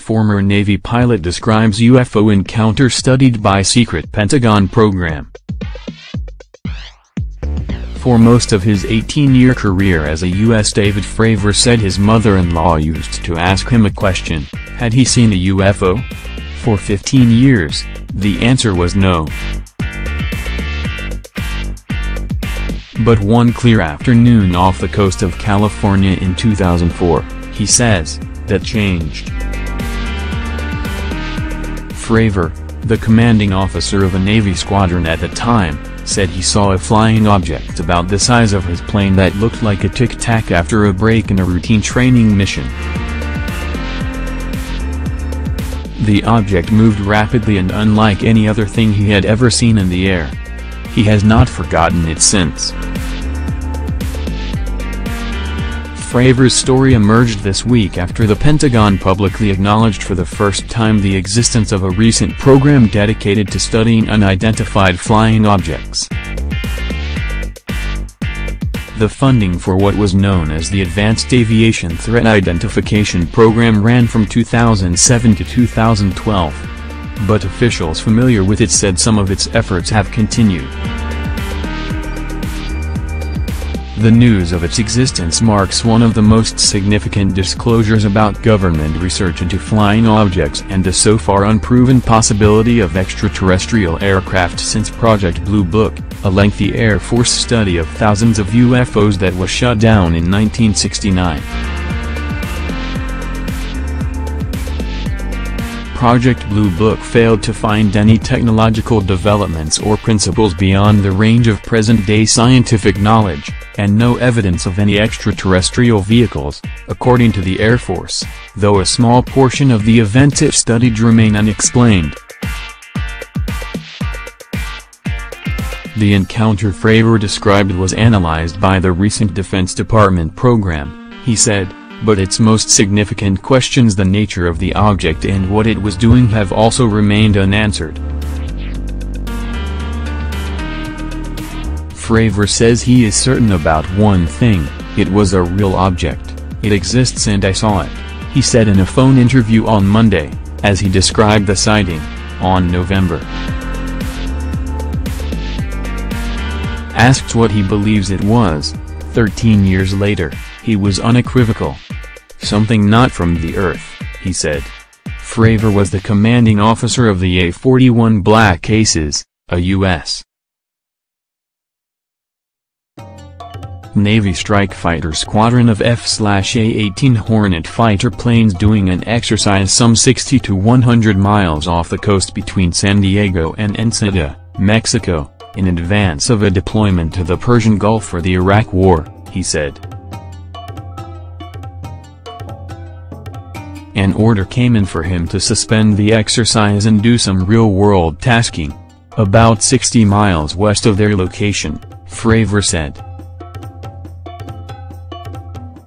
Former Navy pilot describes UFO encounter studied by secret Pentagon program. For most of his 18-year career as a U.S. David Fravor said his mother-in-law used to ask him a question: had he seen a UFO? For 15 years, the answer was no. But one clear afternoon off the coast of California in 2004, he says, that changed. Fravor, the commanding officer of a Navy squadron at the time, said he saw a flying object about the size of his plane that looked like a tic-tac after a break in a routine training mission. The object moved rapidly and unlike any other thing he had ever seen in the air. He has not forgotten it since. Fravor's story emerged this week after the Pentagon publicly acknowledged for the first time the existence of a recent program dedicated to studying unidentified flying objects. The funding for what was known as the Advanced Aviation Threat Identification Program ran from 2007 to 2012. But officials familiar with it said some of its efforts have continued. The news of its existence marks one of the most significant disclosures about government research into flying objects and the so far unproven possibility of extraterrestrial aircraft since Project Blue Book, a lengthy Air Force study of thousands of UFOs that was shut down in 1969. Project Blue Book failed to find any technological developments or principles beyond the range of present-day scientific knowledge, and no evidence of any extraterrestrial vehicles, according to the Air Force, though a small portion of the events it studied remain unexplained. The encounter Fravor described was analyzed by the recent Defense Department program, he said, but its most significant questions, the nature of the object and what it was doing, have also remained unanswered. Fravor says he is certain about one thing: it was a real object, it exists and I saw it, he said in a phone interview on Monday, as he described the sighting, on November. Asked what he believes it was, 13 years later, he was unequivocal. Something not from the Earth, he said. Fravor was the commanding officer of the A-41 Black Aces, a U.S. Navy strike fighter squadron of F/A-18 Hornet fighter planes doing an exercise some 60 to 100 miles off the coast between San Diego and Ensenada, Mexico, in advance of a deployment to the Persian Gulf for the Iraq War, he said. An order came in for him to suspend the exercise and do some real-world tasking, about 60 miles west of their location, Fravor said.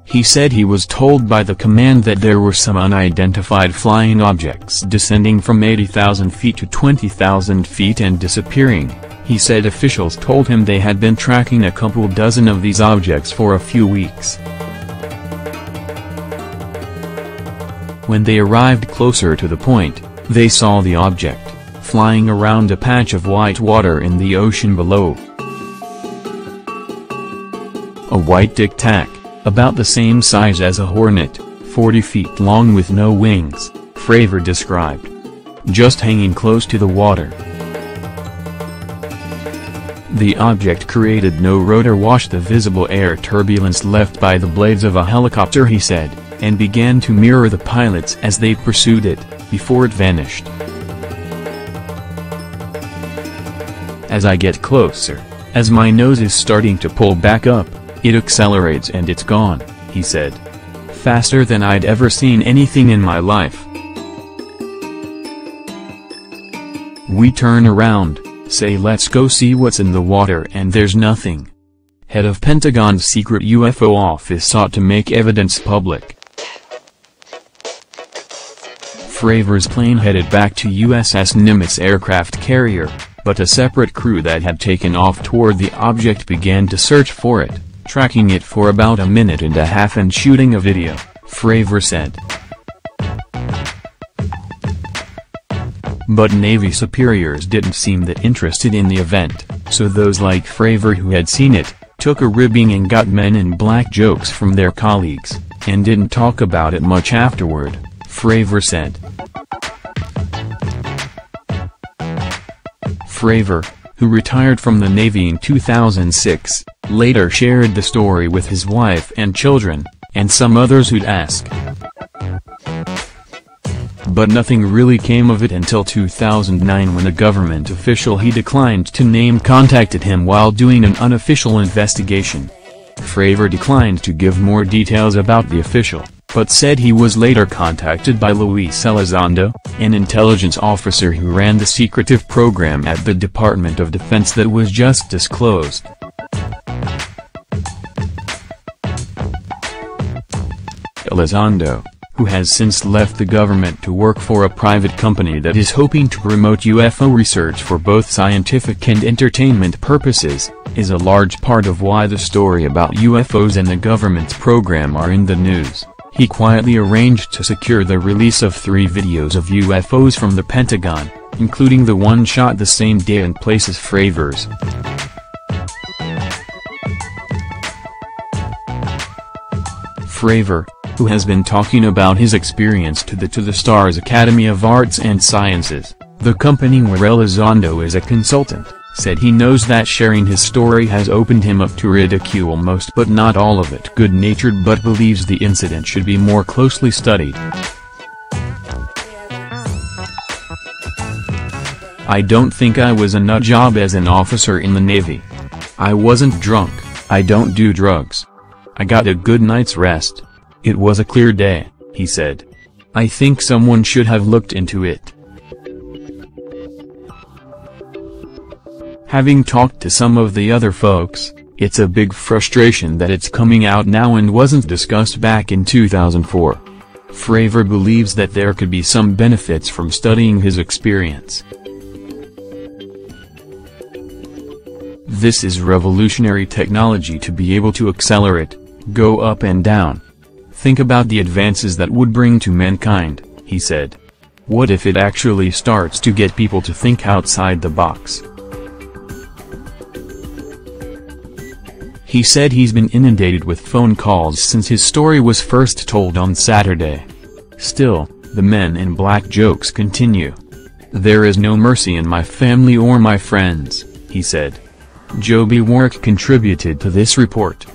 He said he was told by the command that there were some unidentified flying objects descending from 80,000 feet to 20,000 feet and disappearing. He said officials told him they had been tracking a couple dozen of these objects for a few weeks. When they arrived closer to the point, they saw the object, flying around a patch of white water in the ocean below. A white tic-tac, about the same size as a Hornet, 40 feet long with no wings, Fravor described. Just hanging close to the water. The object created no rotor wash, the visible air turbulence left by the blades of a helicopter, he said, and began to mirror the pilots as they pursued it, before it vanished. As I get closer, as my nose is starting to pull back up, it accelerates and it's gone, he said. Faster than I'd ever seen anything in my life. We turn around, say let's go see what's in the water, and there's nothing. Head of Pentagon's secret UFO office sought to make evidence public. Fravor's plane headed back to USS Nimitz aircraft carrier, but a separate crew that had taken off toward the object began to search for it, tracking it for about a minute and a half and shooting a video, Fravor said. But Navy superiors didn't seem that interested in the event, so those like Fravor who had seen it, took a ribbing and got Men in Black jokes from their colleagues, and didn't talk about it much afterward, Fravor said. Fravor, who retired from the Navy in 2006, later shared the story with his wife and children, and some others who'd ask. But nothing really came of it until 2009 when a government official he declined to name contacted him while doing an unofficial investigation. Fravor declined to give more details about the official, but said he was later contacted by Luis Elizondo, an intelligence officer who ran the secretive program at the Department of Defense that was just disclosed. Elizondo, who has since left the government to work for a private company that is hoping to promote UFO research for both scientific and entertainment purposes, is a large part of why the story about UFOs and the government's program are in the news. He quietly arranged to secure the release of 3 videos of UFOs from the Pentagon, including the one shot the same day and place as Fravor's. Fravor, who has been talking about his experience to the Stars Academy of Arts and Sciences, the company where Elizondo is a consultant, said he knows that sharing his story has opened him up to ridicule most but not all of it good-natured, but believes the incident should be more closely studied. I don't think I was a nut job as an officer in the Navy. I wasn't drunk, I don't do drugs. I got a good night's rest. It was a clear day, he said. I think someone should have looked into it. Having talked to some of the other folks, it's a big frustration that it's coming out now and wasn't discussed back in 2004. Fravor believes that there could be some benefits from studying his experience. This is revolutionary technology to be able to accelerate, go up and down. Think about the advances that would bring to mankind, he said. What if it actually starts to get people to think outside the box? He said he's been inundated with phone calls since his story was first told on Saturday. Still, the Men in Black jokes continue. There is no mercy in my family or my friends, he said. Joby Warwick contributed to this report.